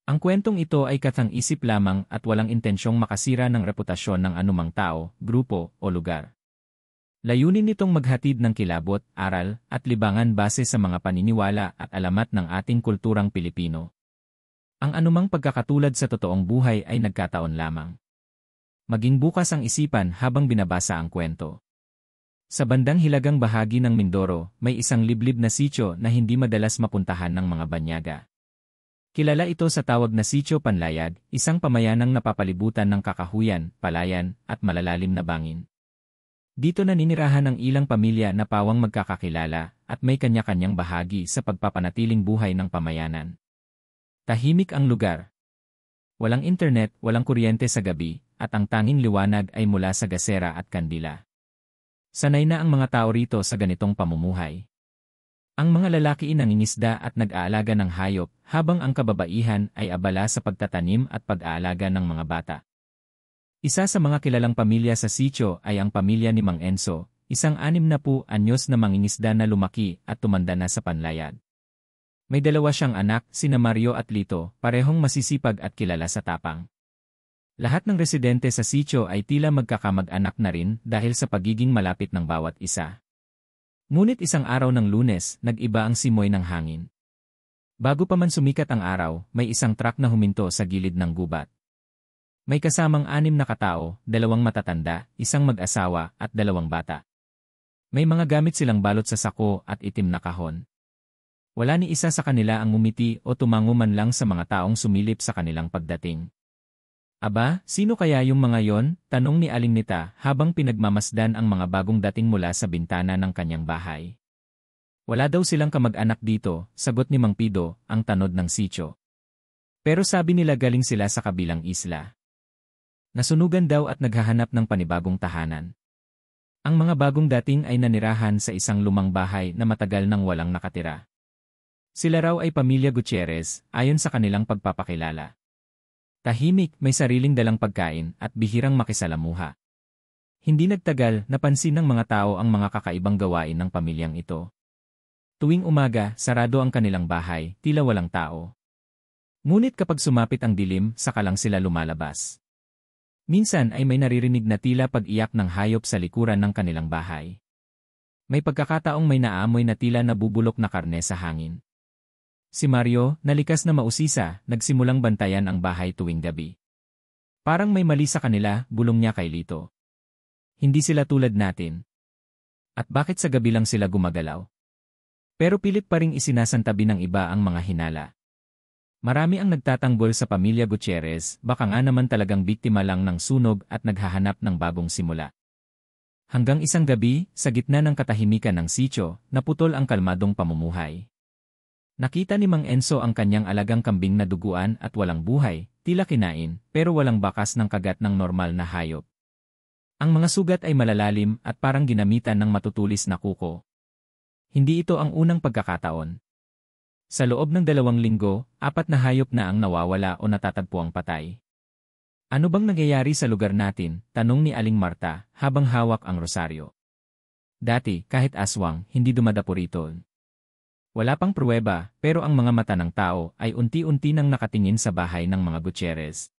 Ang kwentong ito ay katang-isip lamang at walang intensyong makasira ng reputasyon ng anumang tao, grupo, o lugar. Layunin nitong maghatid ng kilabot, aral, at libangan base sa mga paniniwala at alamat ng ating kulturang Pilipino. Ang anumang pagkakatulad sa totoong buhay ay nagkataon lamang. Maging bukas ang isipan habang binabasa ang kwento. Sa bandang hilagang bahagi ng Mindoro, may isang liblib na sityo na hindi madalas mapuntahan ng mga banyaga. Kilala ito sa tawag na Sitio Panlayag, isang pamayanang napapalibutan ng kakahuyan, palayan, at malalalim na bangin. Dito naninirahan ang ilang pamilya na pawang magkakakilala at may kanya-kanyang bahagi sa pagpapanatiling buhay ng pamayanan. Tahimik ang lugar. Walang internet, walang kuryente sa gabi, at ang tanging liwanag ay mula sa gasera at kandila. Sanay na ang mga tao rito sa ganitong pamumuhay. Ang mga lalaki nangingisda at nag-aalaga ng hayop, habang ang kababaihan ay abala sa pagtatanim at pag-aalaga ng mga bata. Isa sa mga kilalang pamilya sa sitio ay ang pamilya ni Mang Enzo, isang 60 anyos na mangingisda na lumaki at tumanda na sa Panlayag. May dalawa siyang anak, sina Mario at Lito, parehong masisipag at kilala sa tapang. Lahat ng residente sa sitio ay tila magkakamag-anak na rin dahil sa pagiging malapit ng bawat isa. Ngunit isang araw ng Lunes, nag-iba ang simoy ng hangin. Bago pa man sumikat ang araw, may isang truck na huminto sa gilid ng gubat. May kasamang 6 na katao, 2 matatanda, isang mag-asawa, at 2 bata. May mga gamit silang balot sa sako at itim na kahon. Wala ni isa sa kanila ang ngumiti o tumango man lang sa mga taong sumilip sa kanilang pagdating. Aba, sino kaya yung mga yon? Tanong ni Aling Nita habang pinagmamasdan ang mga bagong dating mula sa bintana ng kanyang bahay. Wala daw silang kamag-anak dito, sagot ni Mang Pido, ang tanod ng sitio. Pero sabi nila galing sila sa kabilang isla. Nasunugan daw at naghahanap ng panibagong tahanan. Ang mga bagong dating ay nanirahan sa isang lumang bahay na matagal nang walang nakatira. Sila raw ay pamilya Gutierrez, ayon sa kanilang pagpapakilala. Tahimik, may sariling dalang pagkain at bihirang makisalamuha. Hindi nagtagal, napansin ng mga tao ang mga kakaibang gawain ng pamilyang ito. Tuwing umaga, sarado ang kanilang bahay, tila walang tao. Ngunit kapag sumapit ang dilim, saka lang sila lumalabas. Minsan ay may naririnig na tila pag-iyak ng hayop sa likuran ng kanilang bahay. May pagkakataong may naamoy na tila nabubulok na karne sa hangin. Si Mario, nalikas na mausisa, nagsimulang bantayan ang bahay tuwing gabi. Parang may mali sa kanila, bulong niya kay Lito. Hindi sila tulad natin. At bakit sa gabi lang sila gumagalaw? Pero pilit pa ring isinasantabi ng iba ang mga hinala. Marami ang nagtatanggol sa pamilya Gutierrez, baka nga naman talagang biktima lang ng sunog at naghahanap ng bagong simula. Hanggang isang gabi, sa gitna ng katahimikan ng sitio, naputol ang kalmadong pamumuhay. Nakita ni Mang Enzo ang kanyang alagang kambing na duguan at walang buhay, tila kinain, pero walang bakas ng kagat ng normal na hayop. Ang mga sugat ay malalalim at parang ginamitan ng matutulis na kuko. Hindi ito ang unang pagkakataon. Sa loob ng 2 linggo, 4 na hayop na ang nawawala o natatagpuang patay. Ano bang nangyayari sa lugar natin? Tanong ni Aling Marta, habang hawak ang rosaryo. Dati, kahit aswang, hindi dumadapo rito. Wala pang pruweba, pero ang mga mata ng tao ay unti-unti nang nakatingin sa bahay ng mga Gutierrez.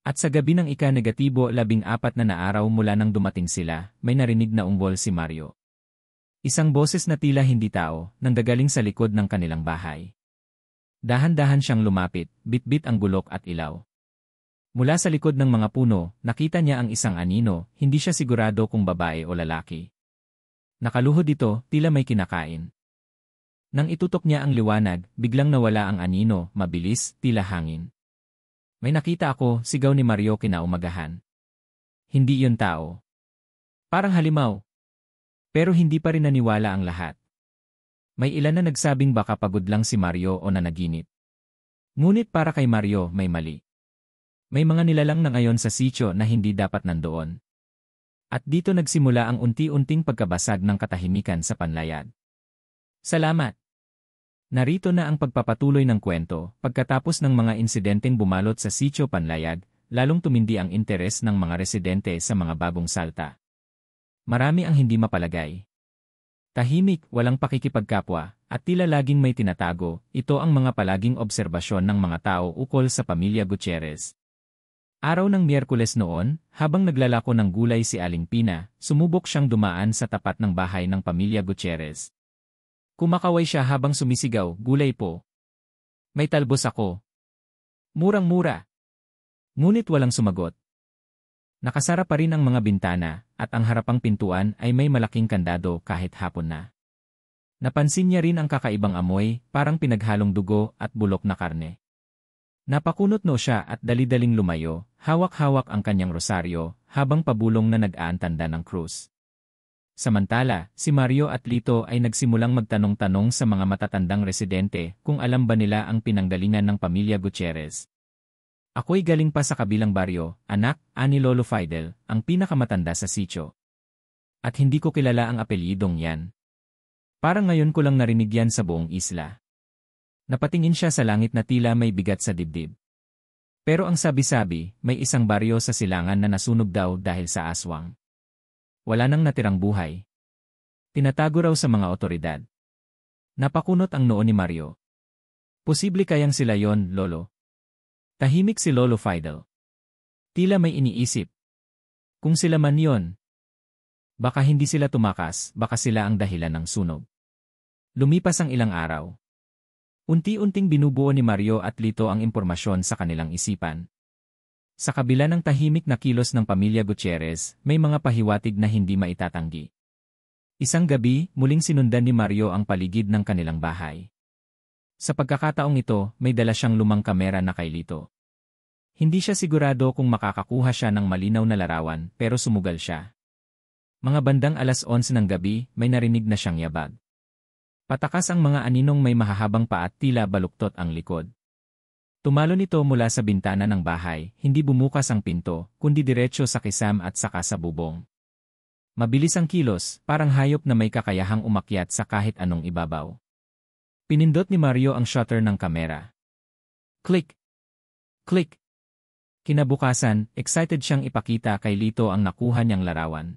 At sa gabi ng ika-negatibo 14 na araw mula nang dumating sila, may narinig na ungol si Mario. Isang boses na tila hindi tao, nanggagaling sa likod ng kanilang bahay. Dahan-dahan siyang lumapit, bit-bit ang gulok at ilaw. Mula sa likod ng mga puno, nakita niya ang isang anino, hindi siya sigurado kung babae o lalaki. Nakaluhod ito, tila may kinakain. Nang itutok niya ang liwanag, biglang nawala ang anino, mabilis, tila hangin. May nakita ako, sigaw ni Mario kinaumagahan. Hindi yun tao. Parang halimaw. Pero hindi pa rin naniwala ang lahat. May ilan na nagsabing baka pagod lang si Mario o nanaginip. Ngunit para kay Mario, may mali. May mga nilalang na ngayon sa sitio na hindi dapat nandoon. At dito nagsimula ang unti-unting pagkabasag ng katahimikan sa Panlayag. Salamat! Narito na ang pagpapatuloy ng kwento. Pagkatapos ng mga insidenteng bumalot sa Sitio Panlayag, lalong tumindi ang interes ng mga residente sa mga bagong salta. Marami ang hindi mapalagay. Tahimik, walang pakikipagkapwa, at tila laging may tinatago, ito ang mga palaging obserbasyon ng mga tao ukol sa pamilya Gutierrez. Araw ng Miyerkules noon, habang naglalako ng gulay si Aling Pina, sumubok siyang dumaan sa tapat ng bahay ng pamilya Gutierrez. Kumakaway siya habang sumisigaw, "Gulay po. May talbos ako. Murang-mura." Ngunit walang sumagot. Nakasara pa rin ang mga bintana, at ang harapang pintuan ay may malaking kandado kahit hapon na. Napansin niya rin ang kakaibang amoy, parang pinaghalong dugo at bulok na karne. Napakunot no siya at dali-daling lumayo, hawak-hawak ang kanyang rosaryo, habang pabulong na nag-aantanda ng krus. Samantala, si Mario at Lito ay nagsimulang magtanong-tanong sa mga matatandang residente kung alam ba nila ang pinanggalingan ng pamilya Gutierrez. "Ako'y galing pa sa kabilang baryo, anak," ani Lolo Fidel, ang pinakamatanda sa sitio. "At hindi ko kilala ang apelyidong yan. Parang ngayon ko lang narinig yan sa buong isla." Napatingin siya sa langit na tila may bigat sa dibdib. Pero ang sabi-sabi, may isang baryo sa silangan na nasunog daw dahil sa aswang. Wala nang natirang buhay. Tinatago raw sa mga otoridad. Napakunot ang noo ni Mario. "Posible kayang sila yon, Lolo?" Tahimik si Lolo Fidel. Tila may iniisip. Kung sila man yon, baka hindi sila tumakas, baka sila ang dahilan ng sunog. Lumipas ang ilang araw. Unti-unting binubuo ni Mario at Lito ang impormasyon sa kanilang isipan. Sa kabila ng tahimik na kilos ng pamilya Gutierrez, may mga pahiwatig na hindi maitatanggi. Isang gabi, muling sinundan ni Mario ang paligid ng kanilang bahay. Sa pagkakataong ito, may dala siyang lumang kamera na kay Lito. Hindi siya sigurado kung makakakuha siya ng malinaw na larawan, pero sumugal siya. Mga bandang 11:00 ng gabi, may narinig na siyang yabag. Patakas ang mga aninong may mahahabang paa at tila baluktot ang likod. Tumalon ito mula sa bintana ng bahay, hindi bumukas ang pinto, kundi diretso sa kisam at saka sa bubong. Mabilis ang kilos, parang hayop na may kakayahang umakyat sa kahit anong ibabaw. Pinindot ni Mario ang shutter ng kamera. Click! Click! Kinabukasan, excited siyang ipakita kay Lito ang nakuha niyang larawan.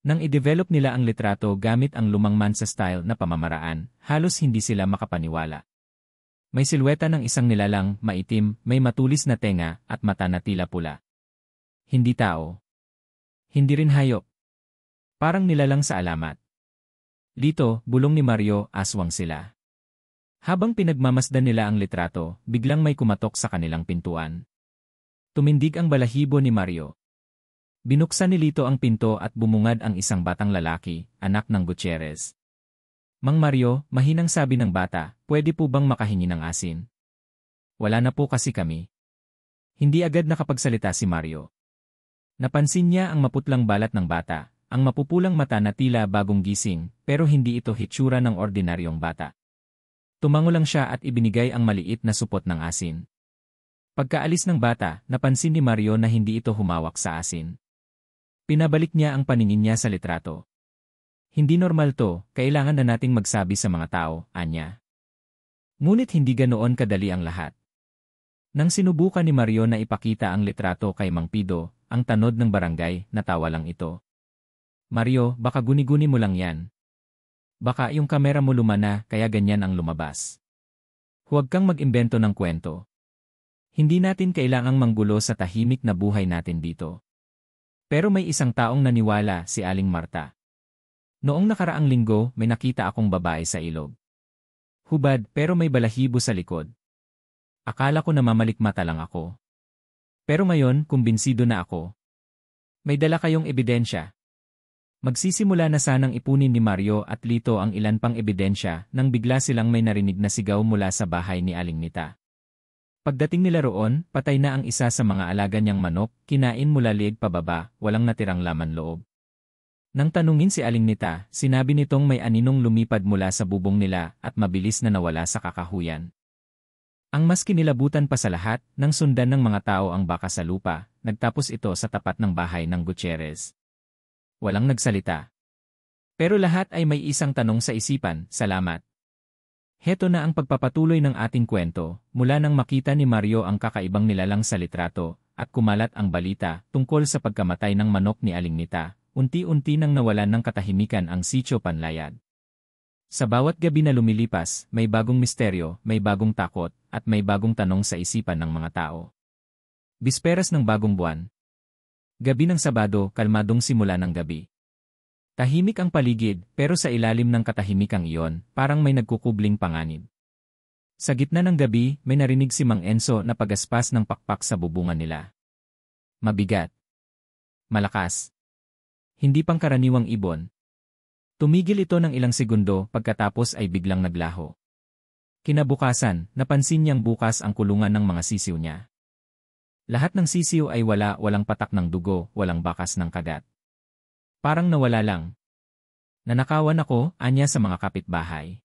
Nang i-develop nila ang litrato gamit ang lumang Mansa-style na pamamaraan, halos hindi sila makapaniwala. May silweta ng isang nilalang, maitim, may matulis na tenga, at mata na tila pula. Hindi tao. Hindi rin hayop. Parang nilalang sa alamat. Lito, bulong ni Mario, aswang sila. Habang pinagmamasdan nila ang litrato, biglang may kumatok sa kanilang pintuan. Tumindig ang balahibo ni Mario. Binuksan ni Lito ang pinto at bumungad ang isang batang lalaki, anak ng Gutierrez. "Mang Mario," mahinang sabi ng bata, "pwede po bang makahingi ng asin?" "Wala na po kasi kami." Hindi agad nakapagsalita si Mario. Napansin niya ang maputlang balat ng bata, ang mapupulang mata na tila bagong gising, pero hindi ito hitsura ng ordinaryong bata. Tumango lang siya at ibinigay ang maliit na supot ng asin. Pagkaalis ng bata, napansin ni Mario na hindi ito humawak sa asin. Pinabalik niya ang paningin niya sa litrato. "Hindi normal to, kailangan na nating magsabi sa mga tao," anya. Ngunit hindi ganoon kadali ang lahat. Nang sinubukan ni Mario na ipakita ang litrato kay Mang Pido, ang tanod ng barangay, natawa lang ito. "Mario, baka guni-guni mo lang yan. Baka yung kamera mo luma na kaya ganyan ang lumabas. Huwag kang mag-imbento ng kwento. Hindi natin kailangang manggulo sa tahimik na buhay natin dito." Pero may isang taong naniwala, si Aling Marta. "Noong nakaraang linggo, may nakita akong babae sa ilog. Hubad pero may balahibo sa likod. Akala ko namamalikmata lang ako. Pero ngayon, kumbinsido na ako. May dala kayong ebidensya." Magsisimula na sanang ipunin ni Mario at Lito ang ilan pang ebidensya nang bigla silang may narinig na sigaw mula sa bahay ni Aling Nita. Pagdating nila roon, patay na ang isa sa mga alaga niyang manok, kinain mula liig pababa, walang natirang laman loob. Nang tanungin si Aling Nita, sinabi nitong may aninong lumipad mula sa bubong nila at mabilis na nawala sa kakahuyan. Ang mas kinilabutan pa sa lahat, nang sundan ng mga tao ang baka sa lupa, nagtapos ito sa tapat ng bahay ng Gutierrez. Walang nagsalita. Pero lahat ay may isang tanong sa isipan, salamat. Heto na ang pagpapatuloy ng ating kwento, mula nang makita ni Mario ang kakaibang nilalang sa litrato, at kumalat ang balita tungkol sa pagkamatay ng manok ni Aling Nita. unti-unti nang nawalan ng katahimikan ang Sitio Panlayad. Sa bawat gabi na lumilipas, may bagong misteryo, may bagong takot, at may bagong tanong sa isipan ng mga tao. Bisperas ng bagong buwan. Gabi ng Sabado, kalmadong simula ng gabi. Tahimik ang paligid, pero sa ilalim ng katahimikang iyon, parang may nagkukubling panganib. Sa gitna ng gabi, may narinig si Mang Enzo na pagaspas ng pakpak sa bubungan nila. Mabigat. Malakas. Hindi pangkaraniwang ibon. Tumigil ito ng ilang segundo pagkatapos ay biglang naglaho. Kinabukasan, napansin niyang bukas ang kulungan ng mga sisiw niya. Lahat ng sisiw ay walang patak ng dugo, walang bakas ng kagat. Parang nawala lang. Nanakawan ako, anya sa mga kapitbahay.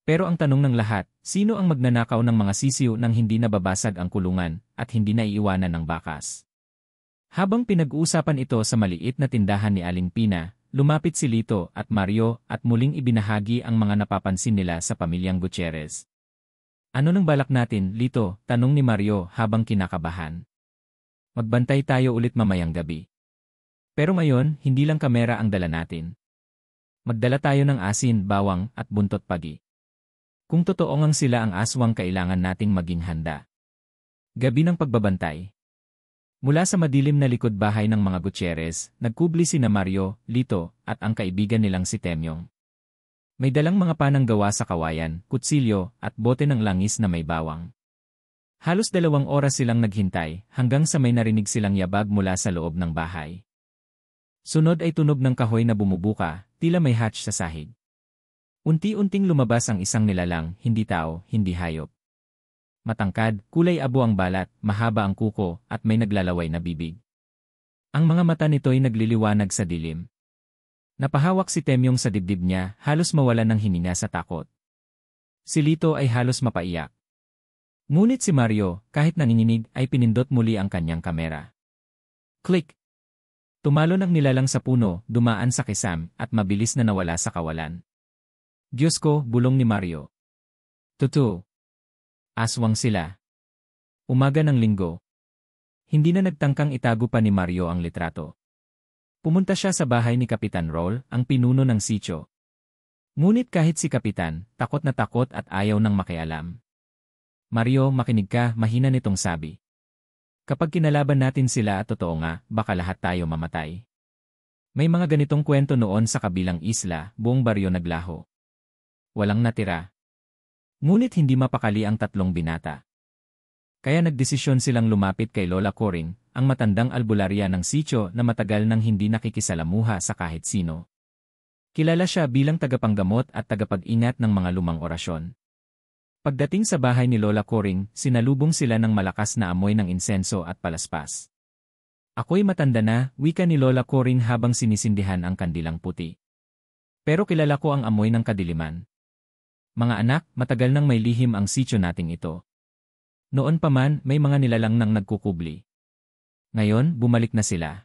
Pero ang tanong ng lahat, sino ang magnanakaw ng mga sisiw nang hindi nababasag ang kulungan at hindi naiiwanan ng bakas? Habang pinag-uusapan ito sa maliit na tindahan ni Aling Pina, lumapit si Lito at Mario at muling ibinahagi ang mga napapansin nila sa pamilyang Gutierrez. Ano nang balak natin, Lito? Tanong ni Mario habang kinakabahan. Magbantay tayo ulit mamayang gabi. Pero ngayon, hindi lang kamera ang dala natin. Magdala tayo ng asin, bawang, at buntot pagi. Kung totoo ngang sila ang aswang, kailangan nating maging handa. Gabi ng pagbabantay. Mula sa madilim na likod bahay ng mga Gutierrez, nagkubli sina Mario, Lito, at ang kaibigan nilang si Temyong. May dalang mga panang gawa sa kawayan, kutsilyo, at bote ng langis na may bawang. Halos 2 oras silang naghintay, hanggang sa may narinig silang yabag mula sa loob ng bahay. Sunod ay tunog ng kahoy na bumubuka, tila may hatch sa sahig. Unti-unting lumabas ang isang nilalang, hindi tao, hindi hayop. Matangkad, kulay abo ang balat, mahaba ang kuko, at may naglalaway na bibig. Ang mga mata nito'y nagliliwanag sa dilim. Napahawak si Temyong sa dibdib niya, halos mawalan ng hininga sa takot. Si Lito ay halos mapaiyak. Ngunit si Mario, kahit nanginginig, ay pinindot muli ang kanyang kamera. Click! Tumalon ang nilalang sa puno, dumaan sa kisam, at mabilis na nawala sa kawalan. Diyos ko, bulong ni Mario. Totoo. Aswang sila. Umaga ng linggo. Hindi na nagtangkang itago pa ni Mario ang litrato. Pumunta siya sa bahay ni Kapitan Roll, ang pinuno ng sitio. Ngunit kahit si Kapitan, takot na takot at ayaw nang makialam. Mario, makinig ka, mahina nitong sabi. Kapag kinalaban natin sila at totoo nga, baka lahat tayo mamatay. May mga ganitong kwento noon sa kabilang isla, buong baryo naglaho. Walang natira. Ngunit hindi mapakali ang 3 binata. Kaya nagdesisyon silang lumapit kay Lola Coring, ang matandang albularya ng sitio na matagal nang hindi nakikisalamuha sa kahit sino. Kilala siya bilang tagapanggamot at tagapag-ingat ng mga lumang orasyon. Pagdating sa bahay ni Lola Coring, sinalubong sila ng malakas na amoy ng insenso at palaspas. Ako'y matanda na, wika ni Lola Coring habang sinisindihan ang kandilang puti. Pero kilala ko ang amoy ng kadiliman. Mga anak, matagal nang may lihim ang sitio nating ito. Noon pa man, may mga nilalang nang nagkukubli. Ngayon, bumalik na sila.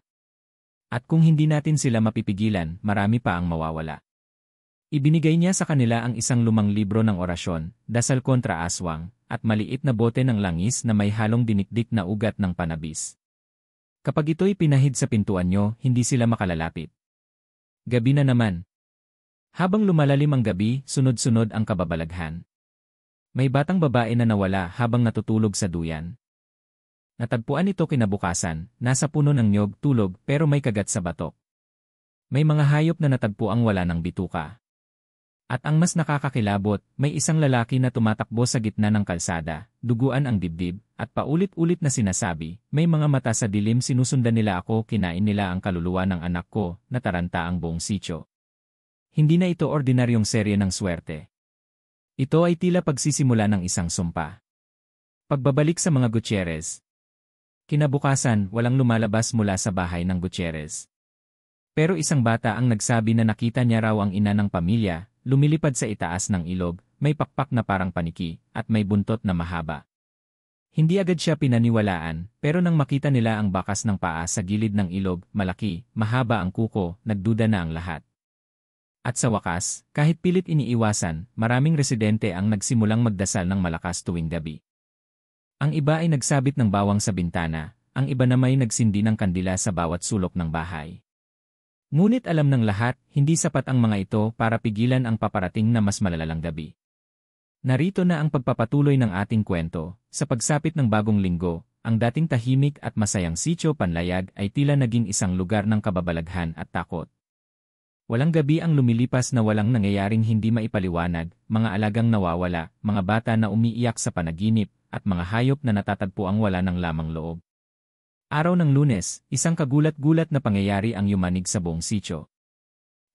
At kung hindi natin sila mapipigilan, marami pa ang mawawala. Ibinigay niya sa kanila ang isang lumang libro ng orasyon, dasal kontra aswang, at maliit na bote ng langis na may halong dinikdik na ugat ng panabis. Kapag ito'y pinahid sa pintuan nyo, hindi sila makalalapit. Gabi na naman. Habang lumalalim ang gabi, sunod-sunod ang kababalaghan. May batang babae na nawala habang natutulog sa duyan. Natagpuan ito kinabukasan, nasa puno ng niyog, tulog, pero may kagat sa batok. May mga hayop na natagpuang wala ng bituka. At ang mas nakakakilabot, may isang lalaki na tumatakbo sa gitna ng kalsada, duguan ang dibdib, at paulit-ulit na sinasabi, may mga mata sa dilim, sinusundan nila ako, kinain nila ang kaluluwa ng anak ko, nataranta ang buong sitio. Hindi na ito ordinaryong serye ng swerte. Ito ay tila pagsisimula ng isang sumpa. Pagbabalik sa mga Gutierrez. Kinabukasan, walang lumalabas mula sa bahay ng Gutierrez. Pero isang bata ang nagsabi na nakita niya raw ang ina ng pamilya, lumilipad sa itaas ng ilog, may pakpak na parang paniki, at may buntot na mahaba. Hindi agad siya pinaniwalaan, pero nang makita nila ang bakas ng paa sa gilid ng ilog, malaki, mahaba ang kuko, nagduda na ang lahat. At sa wakas, kahit pilit iniiwasan, maraming residente ang nagsimulang magdasal ng malakas tuwing gabi. Ang iba ay nagsabit ng bawang sa bintana, ang iba naman ay nagsindi ng kandila sa bawat sulok ng bahay. Ngunit alam ng lahat, hindi sapat ang mga ito para pigilan ang paparating na mas malalalang gabi. Narito na ang pagpapatuloy ng ating kwento. Sa pagsapit ng bagong linggo, ang dating tahimik at masayang Sitio Panlayag ay tila naging isang lugar ng kababalaghan at takot. Walang gabi ang lumilipas na walang nangyayaring hindi maipaliwanag, mga alagang nawawala, mga bata na umiiyak sa panaginip, at mga hayop na natatagpo ang wala ng lamang loob. Araw ng Lunes, isang kagulat-gulat na pangyayari ang yumanig sa buong sitio.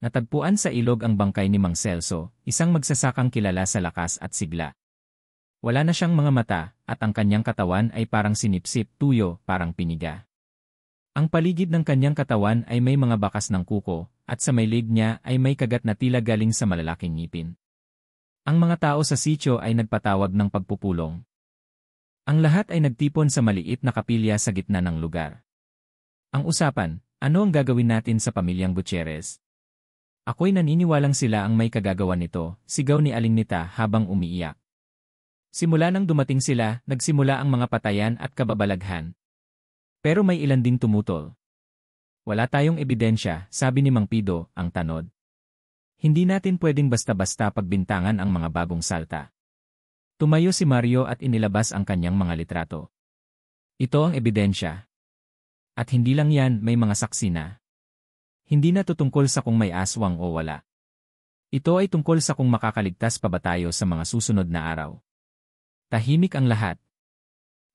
Natagpuan sa ilog ang bangkay ni Mang Celso, isang magsasakang kilala sa lakas at sigla. Wala na siyang mga mata, at ang kanyang katawan ay parang sinipsip, tuyo, parang piniga. Ang paligid ng kanyang katawan ay may mga bakas ng kuko, at sa may leg niya ay may kagat na tila galing sa malalaking ngipin. Ang mga tao sa sitio ay nagpatawag ng pagpupulong. Ang lahat ay nagtipon sa maliit na kapilya sa gitna ng lugar. Ang usapan, ano ang gagawin natin sa pamilyang Gutierrez? Ako'y naniniwalang sila ang may kagagawan nito, sigaw ni Aling Nita habang umiiyak. Simula nang dumating sila, nagsimula ang mga patayan at kababalaghan. Pero may ilan ding tumutol. Wala tayong ebidensya, sabi ni Mang Pido, ang tanod. Hindi natin pwedeng basta-basta pagbintangan ang mga bagong salta. Tumayo si Mario at inilabas ang kanyang mga litrato. Ito ang ebidensya. At hindi lang yan, may mga saksi na. Hindi na tutungkol sa kung may aswang o wala. Ito ay tungkol sa kung makakaligtas pa ba tayo sa mga susunod na araw. Tahimik ang lahat.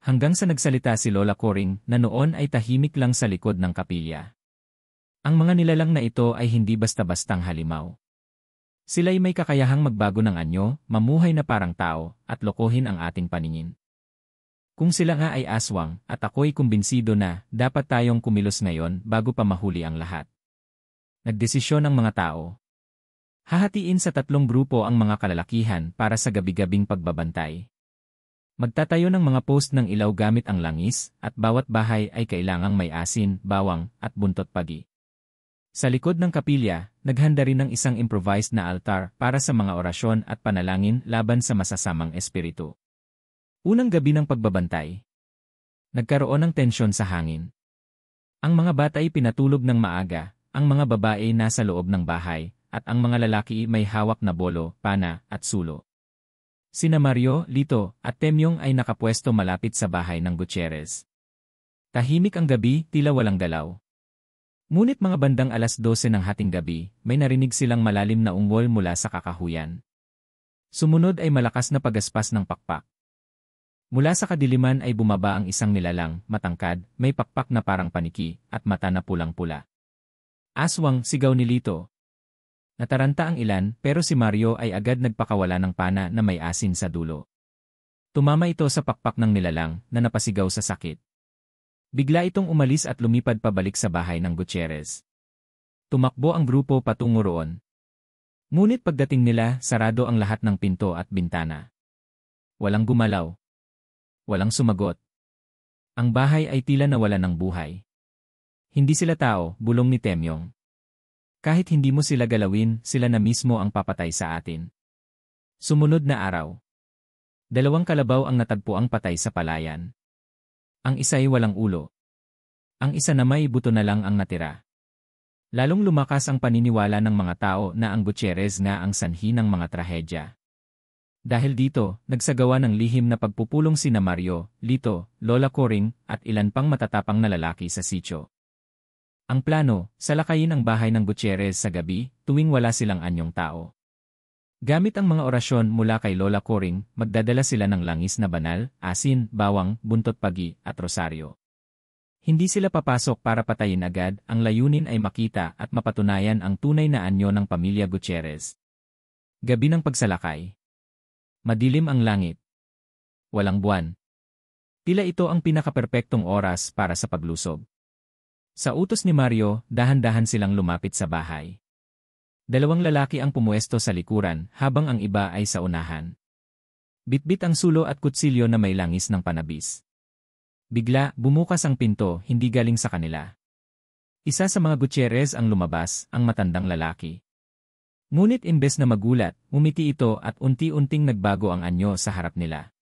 Hanggang sa nagsalita si Lola Coring na noon ay tahimik lang sa likod ng kapilya. Ang mga nilalang na ito ay hindi basta-bastang halimaw. Sila'y may kakayahang magbago ng anyo, mamuhay na parang tao, at lokohin ang ating paningin. Kung sila nga ay aswang, at ako'y kumbinsido na, dapat tayong kumilos ngayon bago pa mahuli ang lahat. Nagdesisyon ang mga tao. Hahatiin sa 3 grupo ang mga kalalakihan para sa gabi-gabing pagbabantay. Magtatayo ng mga post ng ilaw gamit ang langis, at bawat bahay ay kailangang may asin, bawang, at buntot pagi. Sa likod ng kapilya, naghanda rin ng isang improvised na altar para sa mga orasyon at panalangin laban sa masasamang espiritu. Unang gabi ng pagbabantay. Nagkaroon ng tensyon sa hangin. Ang mga bata ay pinatulog ng maaga, ang mga babae nasa loob ng bahay, at ang mga lalaki may hawak na bolo, pana, at sulo. Sina Mario, Lito, at Temyong ay nakapwesto malapit sa bahay ng Gutierrez. Tahimik ang gabi, tila walang galaw. Ngunit mga bandang 12:00 ng hating gabi, may narinig silang malalim na ungol mula sa kakahuyan. Sumunod ay malakas na pagaspas ng pakpak. Mula sa kadiliman ay bumaba ang isang nilalang, matangkad, may pakpak na parang paniki, at mata na pulang-pula. Aswang, sigaw ni Lito. Nataranta ang ilan, pero si Mario ay agad nagpakawala ng pana na may asin sa dulo. Tumama ito sa pakpak ng nilalang, na napasigaw sa sakit. Bigla itong umalis at lumipad pabalik sa bahay ng Gutierrez. Tumakbo ang grupo patungo roon. Ngunit pagdating nila, sarado ang lahat ng pinto at bintana. Walang gumalaw. Walang sumagot. Ang bahay ay tila nawala ng buhay. Hindi sila tao, bulong ni Temyong. Kahit hindi mo sila galawin, sila na mismo ang papatay sa atin. Sumunod na araw. 2 kalabaw ang natagpuang patay sa palayan. Ang isa ay walang ulo. Ang isa na may buto na lang ang natira. Lalong lumakas ang paniniwala ng mga tao na ang Gutierrez nga ang sanhi ng mga trahedya. Dahil dito, nagsagawa ng lihim na pagpupulong sina Mario, Lito, Lola Coring, at ilan pang matatapang na lalaki sa sitio. Ang plano, salakayin ang bahay ng Gutierrez sa gabi, tuwing wala silang anyong tao. Gamit ang mga orasyon mula kay Lola Coring, magdadala sila ng langis na banal, asin, bawang, buntot pagi, at rosaryo. Hindi sila papasok para patayin agad, ang layunin ay makita at mapatunayan ang tunay na anyo ng pamilya Gutierrez. Gabi ng pagsalakay. Madilim ang langit. Walang buwan. Tila ito ang pinakaperpektong oras para sa paglusob. Sa utos ni Mario, dahan-dahan silang lumapit sa bahay. 2 lalaki ang pumuesto sa likuran, habang ang iba ay sa unahan. Bitbit ang sulo at kutsilyo na may langis ng panabis. Bigla, bumukas ang pinto, hindi galing sa kanila. Isa sa mga Gutierrez ang lumabas, ang matandang lalaki. Ngunit imbes na magulat, umiti ito at unti-unting nagbago ang anyo sa harap nila.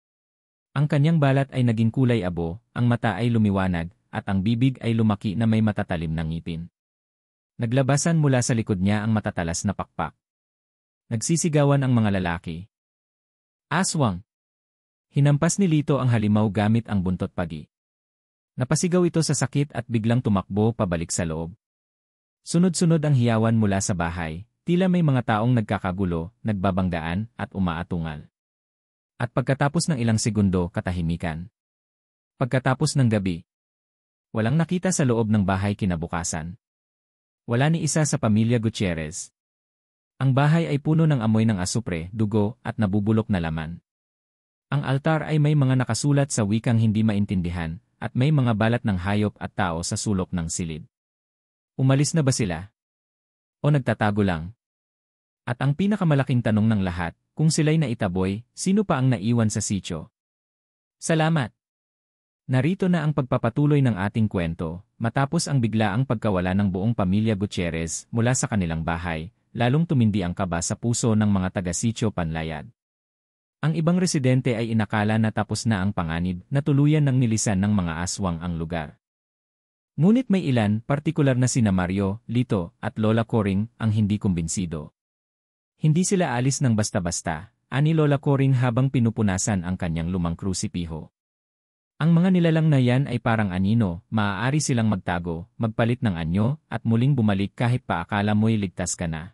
Ang kanyang balat ay naging kulay abo, ang mata ay lumiwanag, at ang bibig ay lumaki na may matatalim na ngipin. Naglabasan mula sa likod niya ang matatalas na pakpak. Nagsisigawan ang mga lalaki. Aswang! Hinampas ni Lito ang halimaw gamit ang buntot pagi. Napasigaw ito sa sakit at biglang tumakbo pabalik sa loob. Sunod-sunod ang hiyawan mula sa bahay, tila may mga taong nagkakagulo, nagbabanggaan at umaatungal. At pagkatapos ng ilang segundo, katahimikan. Pagkatapos ng gabi, walang nakita sa loob ng bahay kinabukasan. Wala ni isa sa pamilya Gutierrez. Ang bahay ay puno ng amoy ng asupre, dugo, at nabubulok na laman. Ang altar ay may mga nakasulat sa wikang hindi maintindihan, at may mga balat ng hayop at tao sa sulok ng silid. Umalis na ba sila? O nagtatago lang? At ang pinakamalaking tanong ng lahat, kung sila'y naitaboy, sino pa ang naiwan sa sitio? Salamat! Narito na ang pagpapatuloy ng ating kwento, matapos ang biglaang pagkawala ng buong pamilya Gutierrez mula sa kanilang bahay, lalong tumindi ang kaba sa puso ng mga taga-sitio Panlayad. Ang ibang residente ay inakala na tapos na ang panganib na tuluyan ng nilisan ng mga aswang ang lugar. Ngunit may ilan, partikular na sina Mario, Lito, at Lola Coring, ang hindi kumbinsido. Hindi sila alis ng basta-basta, ani Lola Coring habang pinupunasan ang kanyang lumang krusipiho. Ang mga nilalang na yan ay parang anino, maaari silang magtago, magpalit ng anyo, at muling bumalik kahit pa akala mo'y ligtas ka na.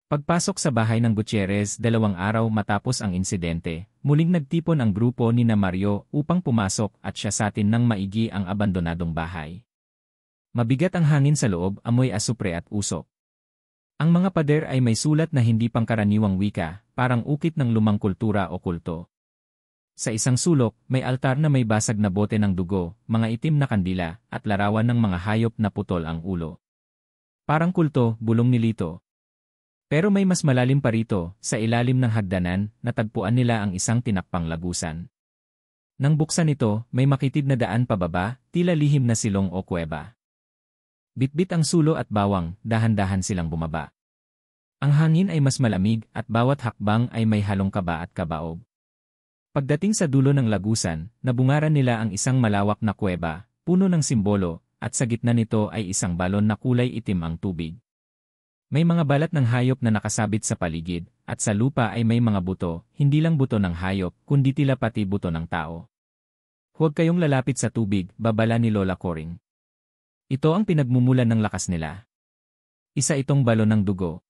Pagpasok sa bahay ng Gutierrez 2 araw matapos ang insidente, muling nagtipon ang grupo ni na Mario upang pumasok at siyasatin ng maigi ang abandonadong bahay. Mabigat ang hangin sa loob, amoy asupre at usok. Ang mga pader ay may sulat na hindi pangkaraniwang wika, parang ukit ng lumang kultura o kulto. Sa isang sulok, may altar na may basag na bote ng dugo, mga itim na kandila, at larawan ng mga hayop na putol ang ulo. Parang kulto, bulong ni Lito. Pero may mas malalim pa rito, sa ilalim ng hagdanan, natagpuan nila ang isang tinakpang lagusan. Nang buksan ito, may makitid na daan pababa, tila lihim na silong o kuweba. Bitbit ang sulo at bawang, dahan-dahan silang bumaba. Ang hangin ay mas malamig at bawat hakbang ay may halong kaba at kabaog. Pagdating sa dulo ng lagusan, nabungaran nila ang isang malawak na kuweba, puno ng simbolo, at sa gitna nito ay isang balon na kulay itim ang tubig. May mga balat ng hayop na nakasabit sa paligid, at sa lupa ay may mga buto, hindi lang buto ng hayop, kundi tila pati buto ng tao. Huwag kayong lalapit sa tubig, babala ni Lola Coring. Ito ang pinagmumulan ng lakas nila. Isa itong balon ng dugo.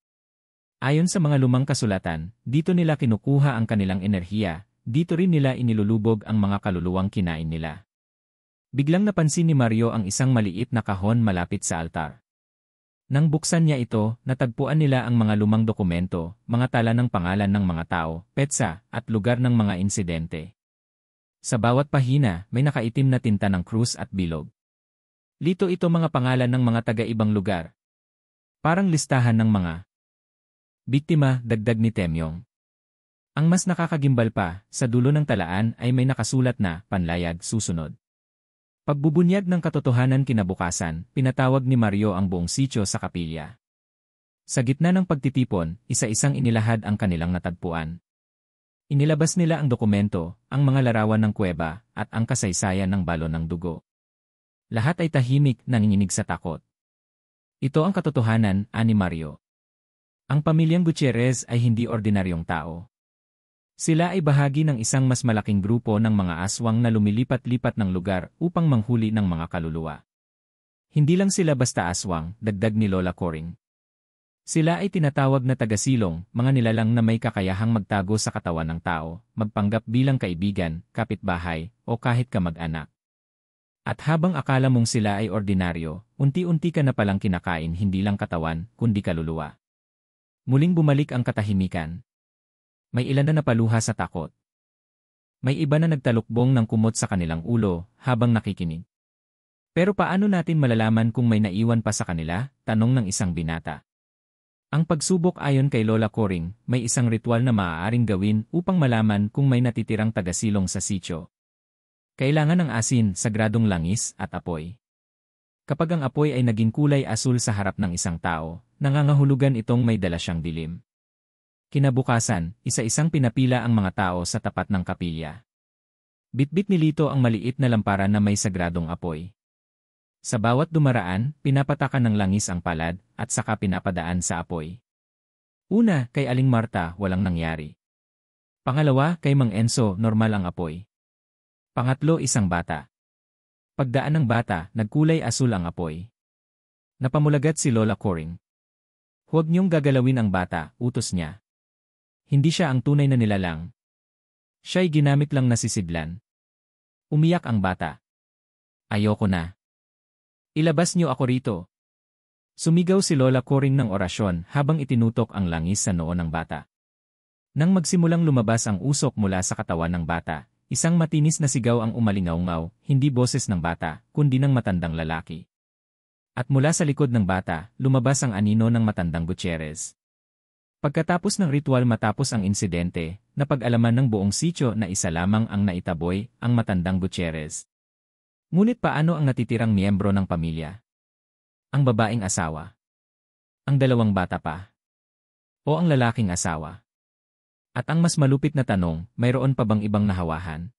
Ayon sa mga lumang kasulatan, dito nila kinukuha ang kanilang enerhiya, dito rin nila inilulubog ang mga kaluluwang kinain nila. Biglang napansin ni Mario ang isang maliit na kahon malapit sa altar. Nang buksan niya ito, natagpuan nila ang mga lumang dokumento, mga tala ng pangalan ng mga tao, petsa, at lugar ng mga insidente. Sa bawat pahina, may nakaitim na tinta ng krus at bilog. Lito ito mga pangalan ng mga taga-ibang lugar. Parang listahan ng mga biktima, dagdag ni Temyong. Ang mas nakakagimbal pa, sa dulo ng talaan ay may nakasulat na, Panlayag, susunod. Pagbubunyag ng katotohanan kinabukasan, pinatawag ni Mario ang buong sitio sa kapilya. Sa gitna ng pagtitipon, isa-isang inilahad ang kanilang natagpuan. Inilabas nila ang dokumento, ang mga larawan ng kuweba, at ang kasaysayan ng balon ng dugo. Lahat ay tahimik, nanginginig sa takot. Ito ang katotohanan, ani Mario. Ang pamilyang Gutierrez ay hindi ordinaryong tao. Sila ay bahagi ng isang mas malaking grupo ng mga aswang na lumilipat-lipat ng lugar upang manghuli ng mga kaluluwa. Hindi lang sila basta aswang, dagdag ni Lola Coring. Sila ay tinatawag na tagasilong, mga nilalang na may kakayahang magtago sa katawan ng tao, magpanggap bilang kaibigan, kapitbahay, o kahit kamag-anak. At habang akala mong sila ay ordinaryo, unti-unti ka na palang kinakain hindi lang katawan, kundi kaluluwa. Muling bumalik ang katahimikan. May ilan na napaluha sa takot. May iba na nagtalukbong ng kumot sa kanilang ulo habang nakikinig. Pero paano natin malalaman kung may naiwan pa sa kanila? Tanong ng isang binata. Ang pagsubok ayon kay Lola Coring, may isang ritual na maaaring gawin upang malaman kung may natitirang tagasilong sa sitio. Kailangan ng asin, sagradong langis, at apoy. Kapag ang apoy ay naging kulay asul sa harap ng isang tao, nangangahulugan itong may dala siyang dilim. Kinabukasan, isa-isang pinapila ang mga tao sa tapat ng kapilya. Bitbit ni Lito ang maliit na lampara na may sagradong apoy. Sa bawat dumaraan, pinapatakan ng langis ang palad at saka pinapadaan sa apoy. Una, kay Aling Marta, walang nangyari. Pangalawa, kay Mang Enzo, normal ang apoy. Pangatlo, isang bata. Pagdaan ng bata, nagkulay asul ang apoy. Napamulagat si Lola Coring. Huwag niyong gagalawin ang bata, utos niya. Hindi siya ang tunay na nilalang. Siya'y ginamit lang na sisidlan. Umiyak ang bata. Ayoko na. Ilabas niyo ako rito. Sumigaw si Lola Coring ng orasyon habang itinutok ang langis sa noo ng bata. Nang magsimulang lumabas ang usok mula sa katawan ng bata, isang matinis na sigaw ang umalingaw-ngaw, hindi boses ng bata, kundi ng matandang lalaki. At mula sa likod ng bata, lumabas ang anino ng matandang Gutierrez. Pagkatapos ng ritual matapos ang insidente, napag-alaman ng buong sityo na isa lamang ang naitaboy, ang matandang Gutierrez. Ngunit paano ang natitirang miyembro ng pamilya? Ang babaeng asawa? Ang dalawang bata pa? O ang lalaking asawa? At ang mas malupit na tanong, mayroon pa bang ibang nahawahan?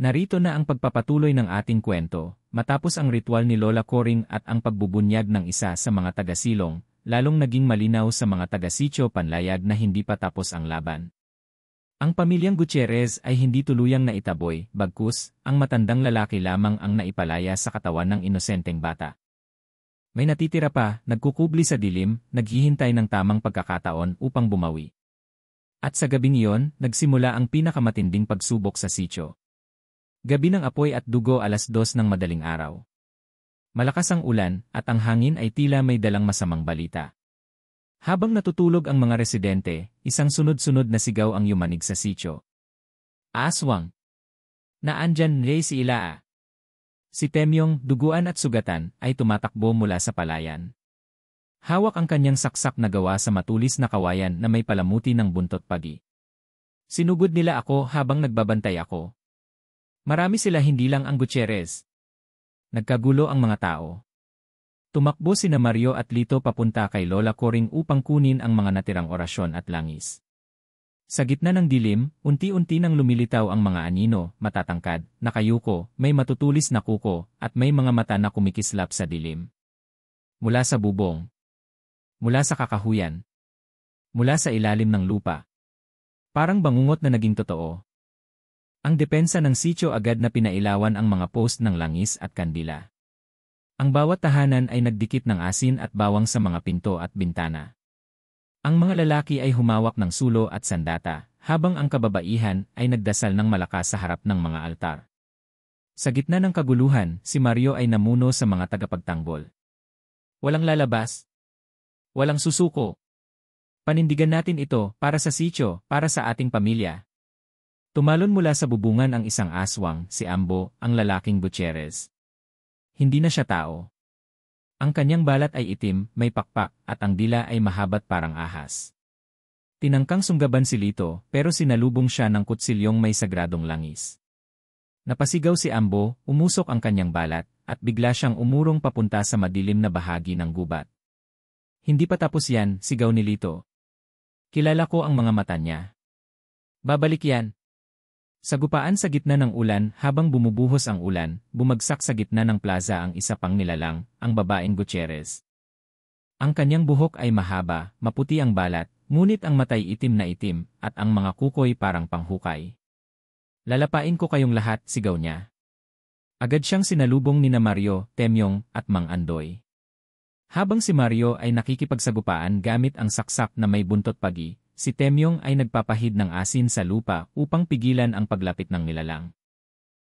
Narito na ang pagpapatuloy ng ating kwento, matapos ang ritual ni Lola Coring at ang pagbubunyag ng isa sa mga taga-silong, lalong naging malinaw sa mga taga-sityo panlayag na hindi pa tapos ang laban. Ang pamilyang Gutierrez ay hindi tuluyang naitaboy, bagkus, ang matandang lalaki lamang ang naipalaya sa katawan ng inosenteng bata. May natitira pa, nagkukubli sa dilim, naghihintay ng tamang pagkakataon upang bumawi. At sa gabing iyon, nagsimula ang pinakamatinding pagsubok sa sityo. Gabi ng apoy at dugo 2:00 ng madaling araw. Malakas ang ulan, at ang hangin ay tila may dalang masamang balita. Habang natutulog ang mga residente, isang sunod-sunod na sigaw ang yumanig sa sityo. Aswang! Naandyan si Ilaa. Si Temyong, duguan at sugatan, ay tumatakbo mula sa palayan. Hawak ang kanyang saksak na gawa sa matulis na kawayan na may palamuti ng buntot pagi. Sinugod nila ako habang nagbabantay ako. Marami sila, hindi lang ang Gutierrez. Nagkagulo ang mga tao. Tumakbo sina Mario at Lito papunta kay Lola Coring upang kunin ang mga natirang orasyon at langis. Sa gitna ng dilim, unti-unti nang lumilitaw ang mga anino, matatangkad, nakayuko, may matutulis na kuko, at may mga mata na kumikislap sa dilim. Mula sa bubong. Mula sa kakahuyan. Mula sa ilalim ng lupa. Parang bangungot na naging totoo. Ang depensa ng sityo agad na pinailawan ang mga post ng langis at kandila. Ang bawat tahanan ay nagdikit ng asin at bawang sa mga pinto at bintana. Ang mga lalaki ay humawak ng sulo at sandata, habang ang kababaihan ay nagdasal ng malakas sa harap ng mga altar. Sa gitna ng kaguluhan, si Mario ay namuno sa mga tagapagtanggol. Walang lalabas. Walang susuko. Panindigan natin ito, para sa sityo, para sa ating pamilya. Tumalon mula sa bubungan ang isang aswang, si Ambo, ang lalaking Gutierrez. Hindi na siya tao. Ang kanyang balat ay itim, may pakpak, at ang dila ay mahabat parang ahas. Tinangkang sunggaban si Lito, pero sinalubong siya ng kutsilyong may sagradong langis. Napasigaw si Ambo, umusok ang kanyang balat, at bigla siyang umurong papunta sa madilim na bahagi ng gubat. Hindi pa tapos yan, sigaw ni Lito. Kilala ko ang mga mata niya. Babalik yan. Sagupaan sa gitna ng ulan, habang bumubuhos ang ulan, bumagsak sa gitna ng plaza ang isa pang nilalang, ang babaeng Gutierrez. Ang kanyang buhok ay mahaba, maputi ang balat, ngunit ang matay itim na itim, at ang mga kukoy parang panghukay. Lalapain ko kayong lahat, sigaw niya. Agad siyang sinalubong nina Mario, Temyong, at Mang Andoy. Habang si Mario ay nakikipagsagupaan gamit ang saksak na may buntot pagi, si Temyong ay nagpapahid ng asin sa lupa upang pigilan ang paglapit ng nilalang.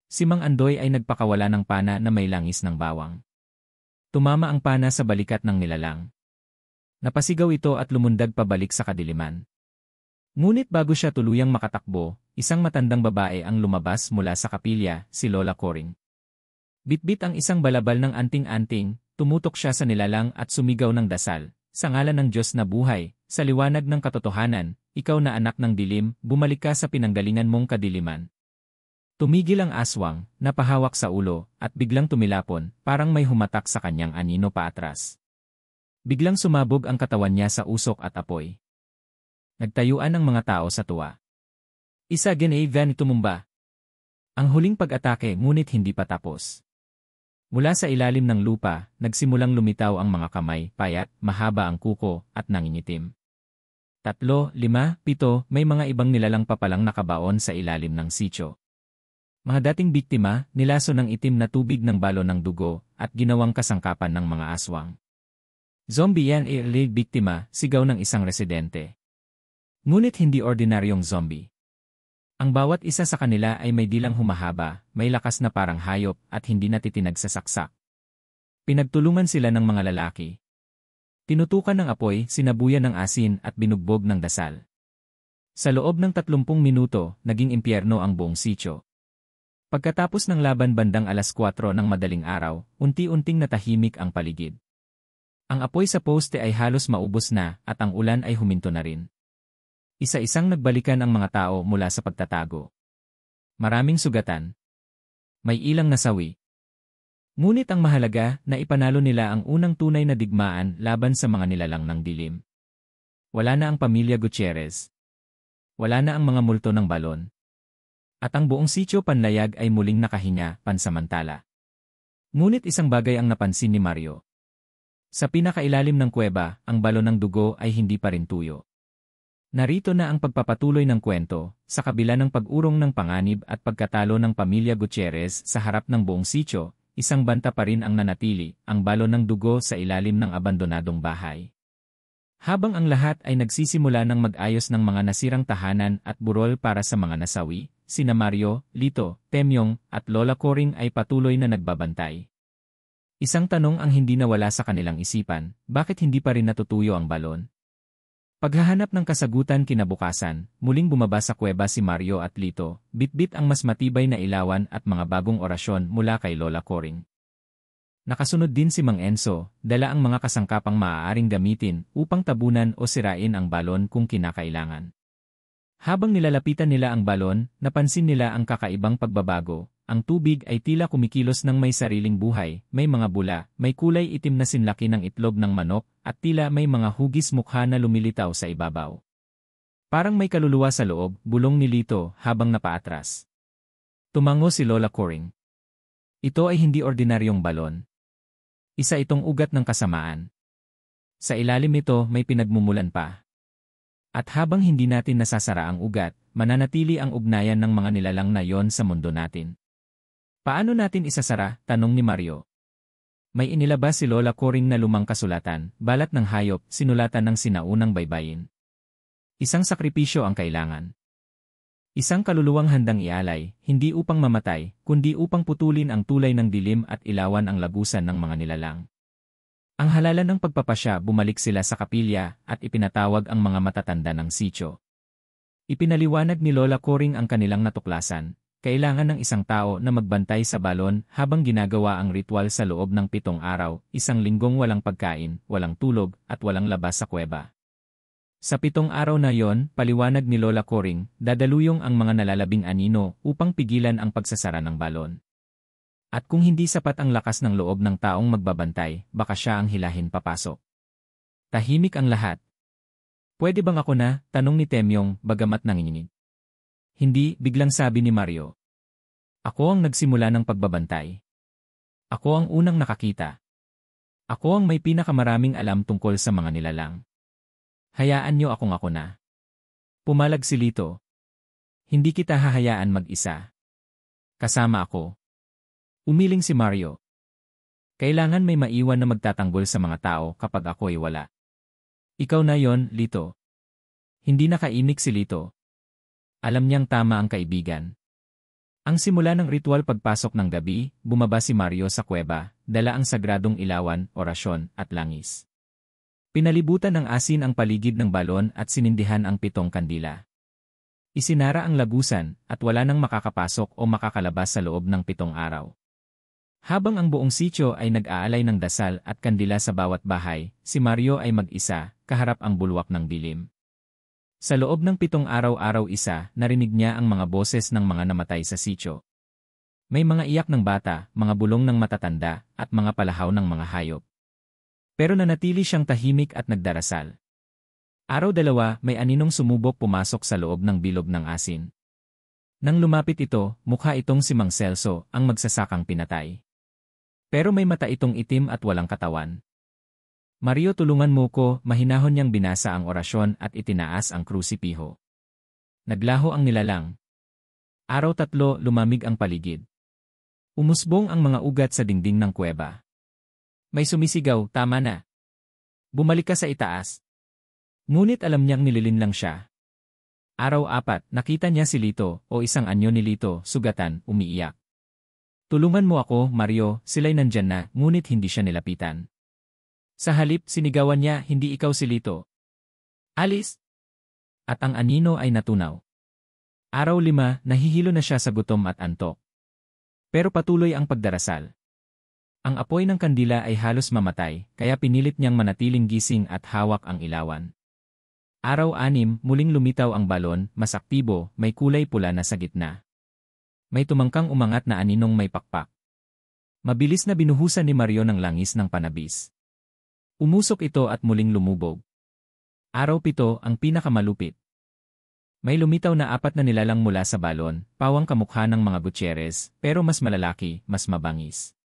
Si Mang Andoy ay nagpakawala ng pana na may langis ng bawang. Tumama ang pana sa balikat ng nilalang. Napasigaw ito at lumundag pabalik sa kadiliman. Ngunit bago siya tuluyang makatakbo, isang matandang babae ang lumabas mula sa kapilya, si Lola Coring. Bitbit ang isang balabal ng anting-anting, tumutok siya sa nilalang at sumigaw ng dasal. Sa ngalan ng Diyos na buhay, sa liwanag ng katotohanan, ikaw na anak ng dilim, bumalik ka sa pinanggalingan mong kadiliman. Tumigil ang aswang, napahawak sa ulo, at biglang tumilapon, parang may humatak sa kanyang anino paatras. Biglang sumabog ang katawan niya sa usok at apoy. Nagtayuan ang mga tao sa tuwa. Isa ginaivan tumumba. Ang huling pag-atake ngunit hindi pa tapos. Mula sa ilalim ng lupa, nagsimulang lumitaw ang mga kamay, payat, mahaba ang kuko, at nangingitim. 3, 5, 7, may mga ibang nilalang pa palang nakabaon sa ilalim ng sitio. Mga dating biktima, nilaso ng itim na tubig ng balon ng dugo, at ginawang kasangkapan ng mga aswang. Zombie yan biktima, sigaw ng isang residente. Ngunit hindi ordinaryong zombie. Ang bawat isa sa kanila ay may dilang humahaba, may lakas na parang hayop, at hindi natitinag sa saksak. Pinagtulungan sila ng mga lalaki. Tinutukan ng apoy, sinabuyan ng asin at binugbog ng dasal. Sa loob ng 30 minuto, naging impyerno ang buong sitio. Pagkatapos ng laban bandang 4:00 ng madaling araw, unti-unting natahimik ang paligid. Ang apoy sa poste ay halos maubos na at ang ulan ay huminto na rin. Isa-isang nagbalikan ang mga tao mula sa pagtatago. Maraming sugatan. May ilang nasawi. Ngunit ang mahalaga na ipanalo nila ang unang tunay na digmaan laban sa mga nilalang ng dilim. Wala na ang pamilya Gutierrez. Wala na ang mga multo ng balon. At ang buong sitio panlayag ay muling nakahinga pansamantala. Ngunit isang bagay ang napansin ni Mario. Sa pinakailalim ng kuweba, ang balon ng dugo ay hindi pa rin tuyo. Narito na ang pagpapatuloy ng kwento, sa kabila ng pag-urong ng panganib at pagkatalo ng pamilya Gutierrez sa harap ng buong sitio, isang banta pa rin ang nanatili, ang balon ng dugo sa ilalim ng abandonadong bahay. Habang ang lahat ay nagsisimula ng mag-ayos ng mga nasirang tahanan at burol para sa mga nasawi, sina Mario, Lito, Temyong, at Lola Coring ay patuloy na nagbabantay. Isang tanong ang hindi nawala sa kanilang isipan, bakit hindi pa rin natutuyo ang balon? Paghahanap ng kasagutan kinabukasan, muling bumaba sa kuweba si Mario at Lito, bitbit ang mas matibay na ilawan at mga bagong orasyon mula kay Lola Coring. Nakasunod din si Mang Enzo, dala ang mga kasangkapang maaaring gamitin upang tabunan o sirain ang balon kung kinakailangan. Habang nilalapitan nila ang balon, napansin nila ang kakaibang pagbabago. Ang tubig ay tila kumikilos ng may sariling buhay, may mga bula, may kulay itim na sinlaki ng itlog ng manok, at tila may mga hugis mukha na lumilitaw sa ibabaw. Parang may kaluluwa sa loob, bulong ni Lito habang napaatras. Tumango si Lola Coring. Ito ay hindi ordinaryong balon. Isa itong ugat ng kasamaan. Sa ilalim nito may pinagmumulan pa. At habang hindi natin nasasara ang ugat, mananatili ang ugnayan ng mga nilalang na yon sa mundo natin. Paano natin isasara? Tanong ni Mario. May inilabas si Lola Coring na lumang kasulatan, balat ng hayop, sinulatan ng sinaunang baybayin. Isang sakripisyo ang kailangan. Isang kaluluwang handang ialay, hindi upang mamatay, kundi upang putulin ang tulay ng dilim at ilawan ang lagusan ng mga nilalang. Ang halalan ng pagpapasya, bumalik sila sa kapilya at ipinatawag ang mga matatanda ng sitio. Ipinaliwanag ni Lola Coring ang kanilang natuklasan. Kailangan ng isang tao na magbantay sa balon habang ginagawa ang ritual sa loob ng 7 araw, isang linggong walang pagkain, walang tulog, at walang labas sa kuweba. Sa 7 araw na yon, paliwanag ni Lola Coring, dadaluyong ang mga nalalabing anino upang pigilan ang pagsasara ng balon. At kung hindi sapat ang lakas ng loob ng taong magbabantay, baka siya ang hilahin papasok. Tahimik ang lahat. Pwede bang ako na? Tanong ni Temyong, bagamat nanginginig. Hindi, biglang sabi ni Mario. Ako ang nagsimula ng pagbabantay. Ako ang unang nakakita. Ako ang may pinakamaraming alam tungkol sa mga nilalang. Hayaan niyo akong ako na. Pumalag si Lito. Hindi kita hahayaan mag-isa. Kasama ako. Umiling si Mario. Kailangan may maiwan na magtatanggol sa mga tao kapag ako ay wala. Ikaw na yon, Lito. Hindi nakaimik si Lito. Alam niyang tama ang kaibigan. Ang simula ng ritual pagpasok ng gabi, bumaba si Mario sa kuweba, dala ang sagradong ilawan, orasyon, at langis. Pinalibutan ng asin ang paligid ng balon at sinindihan ang 7 kandila. Isinara ang lagusan at wala nang makakapasok o makakalabas sa loob ng 7 araw. Habang ang buong sitio ay nag-aalay ng dasal at kandila sa bawat bahay, si Mario ay mag-isa, kaharap ang bulwak ng dilim. Sa loob ng 7 araw-araw isa, narinig niya ang mga boses ng mga namatay sa sitio. May mga iyak ng bata, mga bulong ng matatanda, at mga palahaw ng mga hayop. Pero nanatili siyang tahimik at nagdarasal. Araw-dalawa, may aninong sumubok pumasok sa loob ng bilog ng asin. Nang lumapit ito, mukha itong si Mang Celso, ang magsasakang pinatay. Pero may mata itong itim at walang katawan. Mario, tulungan mo ko, mahinahon niyang binasa ang orasyon at itinaas ang krusipiho. Naglaho ang nilalang. Araw 3, lumamig ang paligid. Umusbong ang mga ugat sa dingding ng kuweba. May sumisigaw, tama na. Bumalik ka sa itaas. Ngunit alam niyang nililinlang siya. Araw 4, nakita niya si Lito o isang anyo ni Lito, sugatan, umiiyak. Tulungan mo ako, Mario, sila'y nandyan na, ngunit hindi siya nilapitan. Sa halip, sinigawan niya, hindi ikaw si Lito. Alis! At ang anino ay natunaw. Araw 5, nahihilo na siya sa gutom at antok. Pero patuloy ang pagdarasal. Ang apoy ng kandila ay halos mamatay, kaya pinilit niyang manatiling gising at hawak ang ilawan. Araw 6, muling lumitaw ang balon, mas aktibo, may kulay pula na sa gitna. May tumangkang umangat na aninong may pakpak. Mabilis na binuhusan ni Mario ng langis ng panabis. Umusok ito at muling lumubog. Araw 7, ang pinakamalupit. May lumitaw na 4 na nilalang mula sa balon, pawang kamukha ng mga Gutierrez, pero mas malalaki, mas mabangis.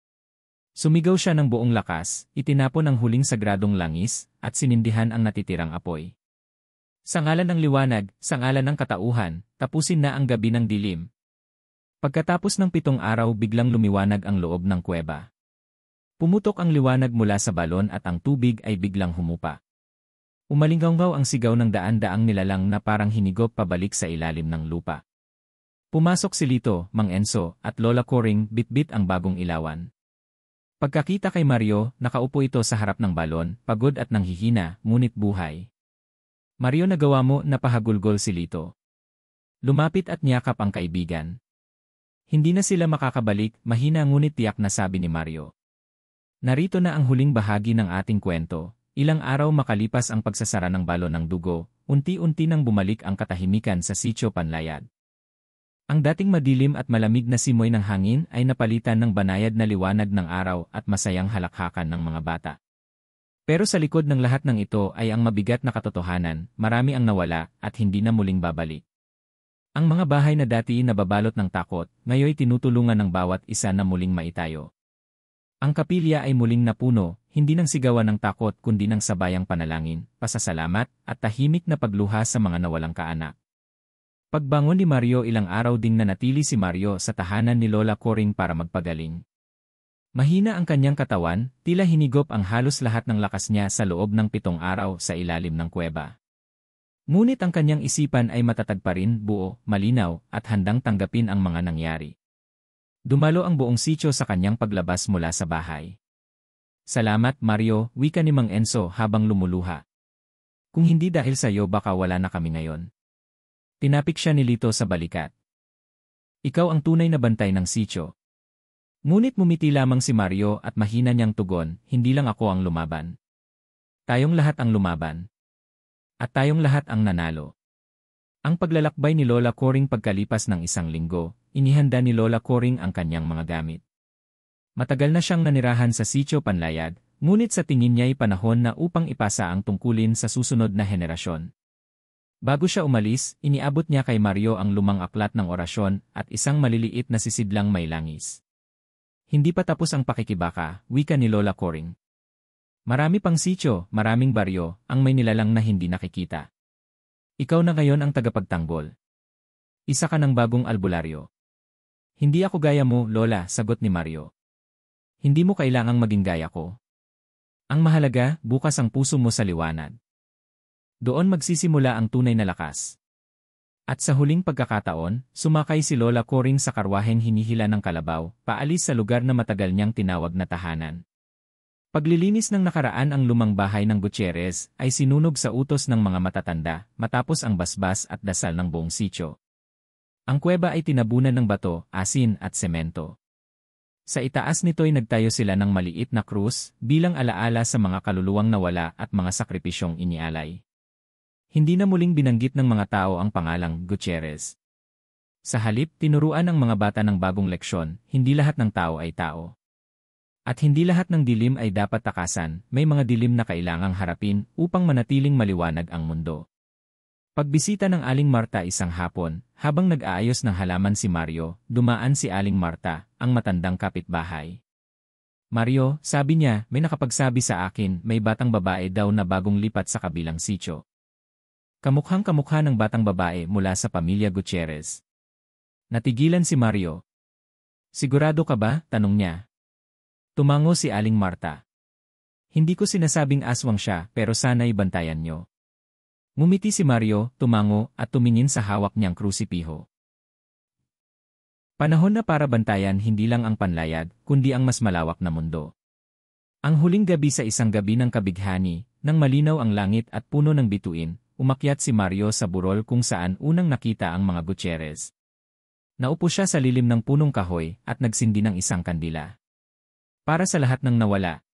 Sumigaw siya ng buong lakas, itinapon ang huling sagradong langis, at sinindihan ang natitirang apoy. Sa ngalan ng liwanag, sa ngalan ng katauhan, tapusin na ang gabi ng dilim. Pagkatapos ng 7 araw, biglang lumiwanag ang loob ng kuweba. Pumutok ang liwanag mula sa balon at ang tubig ay biglang humupa. Umalinggaw ang sigaw ng daan-daang nilalang na parang hinigop pabalik sa ilalim ng lupa. Pumasok si Lito, Mang Enzo, at Lola Coring, bitbit ang bagong ilawan. Pagkakita kay Mario, nakaupo ito sa harap ng balon, pagod at nanghihina, ngunit buhay. Mario, nagawa mo, napahagulgol si Lito. Lumapit at niyakap ang kaibigan. Hindi na sila makakabalik, mahina ngunit tiyak na sabi ni Mario. Narito na ang huling bahagi ng ating kwento. Ilang araw makalipas ang pagsasara ng balon ng dugo, unti-unti nang bumalik ang katahimikan sa Sitio Panlayad. Ang dating madilim at malamig na simoy ng hangin ay napalitan ng banayad na liwanag ng araw at masayang halakhakan ng mga bata. Pero sa likod ng lahat ng ito ay ang mabigat na katotohanan, marami ang nawala at hindi na muling babalik. Ang mga bahay na dati nababalot ng takot, ngayoy tinutulungan ng bawat isa na muling maitayo. Ang kapilya ay muling napuno, hindi ng sigawan ng takot kundi ng sabayang panalangin, pasasalamat, at tahimik na pagluha sa mga nawalang kaanak. Pagbangon ni Mario, ilang araw ding nanatili si Mario sa tahanan ni Lola Coring para magpagaling. Mahina ang kanyang katawan, tila hinigop ang halos lahat ng lakas niya sa loob ng 7 araw sa ilalim ng kuweba. Ngunit ang kanyang isipan ay matatag pa rin, buo, malinaw, at handang tanggapin ang mga nangyari. Dumalo ang buong sitio sa kanyang paglabas mula sa bahay. Salamat, Mario, wika ni Mang Enzo habang lumuluha. Kung hindi dahil sa iyo baka wala na kami ngayon. Tinapik siya ni Lito sa balikat. Ikaw ang tunay na bantay ng sitio. Ngunit mumiti lamang si Mario at mahina niyang tugon, hindi lang ako ang lumaban. Tayong lahat ang lumaban. At tayong lahat ang nanalo. Ang paglalakbay ni Lola Coring pagkalipas ng 1 linggo, inihanda ni Lola Coring ang kanyang mga gamit. Matagal na siyang nanirahan sa Sitio Panlayad, ngunit sa tingin niya ay panahon na upang ipasa ang tungkulin sa susunod na henerasyon. Bago siya umalis, iniabot niya kay Mario ang lumang aklat ng orasyon at isang maliliit na sisidlang may langis. Hindi pa tapos ang pakikibaka, wika ni Lola Coring. Marami pang sitio, maraming baryo, ang may nilalang na hindi nakikita. Ikaw na ngayon ang tagapagtanggol. Isa ka ng bagong albularyo. Hindi ako gaya mo, Lola, sagot ni Mario. Hindi mo kailangang maging gaya ko. Ang mahalaga, bukas ang puso mo sa liwanag. Doon magsisimula ang tunay na lakas. At sa huling pagkakataon, sumakay si Lola Coring sa karwaheng hinihila ng kalabaw, paalis sa lugar na matagal niyang tinawag na tahanan. Paglilinis ng nakaraan ang lumang bahay ng Gutierrez ay sinunog sa utos ng mga matatanda matapos ang basbas at dasal ng buong sitio. Ang kuweba ay tinabunan ng bato, asin at semento. Sa itaas nito'y nagtayo sila ng maliit na krus bilang alaala sa mga kaluluwang nawala at mga sakripisyong inialay. Hindi na muling binanggit ng mga tao ang pangalang Gutierrez. Sa halip, tinuruan ng mga bata ng bagong leksyon, hindi lahat ng tao ay tao. At hindi lahat ng dilim ay dapat takasan, may mga dilim na kailangang harapin upang manatiling maliwanag ang mundo. Pagbisita ng Aling Marta isang hapon, habang nag-aayos ng halaman si Mario, dumaan si Aling Marta, ang matandang kapitbahay. Mario, sabi niya, may nakapagsabi sa akin, may batang babae daw na bagong lipat sa kabilang sitio. Kamukhang kamukha ng batang babae mula sa pamilya Gutierrez. Natigilan si Mario. Sigurado ka ba? Tanong niya. Tumango si Aling Marta. Hindi ko sinasabing aswang siya, pero sana'y bantayan niyo. Ngumiti si Mario, tumango, at tumingin sa hawak niyang krusipiho. Panahon na para bantayan hindi lang ang panlayag, kundi ang mas malawak na mundo. Ang huling gabi sa isang gabi ng kabighani, nang malinaw ang langit at puno ng bituin, umakyat si Mario sa burol kung saan unang nakita ang mga Gutierrez. Naupo siya sa lilim ng punong kahoy at nagsindi ng isang kandila. Para sa lahat ng nawala.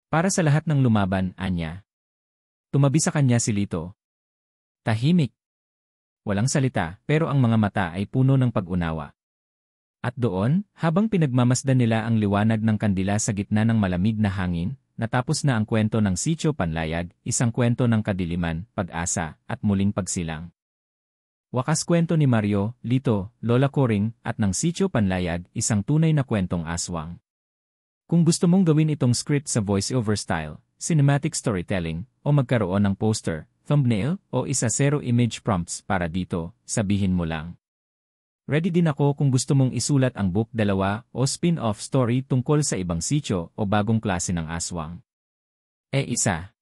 Para sa lahat ng lumaban, anya. Tumabi sa kanya si Lito. Tahimik. Walang salita, pero ang mga mata ay puno ng pag-unawa. At doon, habang pinagmamasdan nila ang liwanag ng kandila sa gitna ng malamig na hangin, natapos na ang kwento ng Sitio Panlayag, isang kwento ng kadiliman, pag-asa, at muling pagsilang. Wakas kwento ni Mario, Lito, Lola Coring, at ng Sitio Panlayag, isang tunay na kwentong aswang. Kung gusto mong gawin itong script sa voice-over style, cinematic storytelling, o magkaroon ng poster, thumbnail, o isa 0 image prompts para dito, sabihin mo lang. Ready din ako kung gusto mong isulat ang book 2 o spin-off story tungkol sa ibang sitio o bagong klase ng aswang. Isa.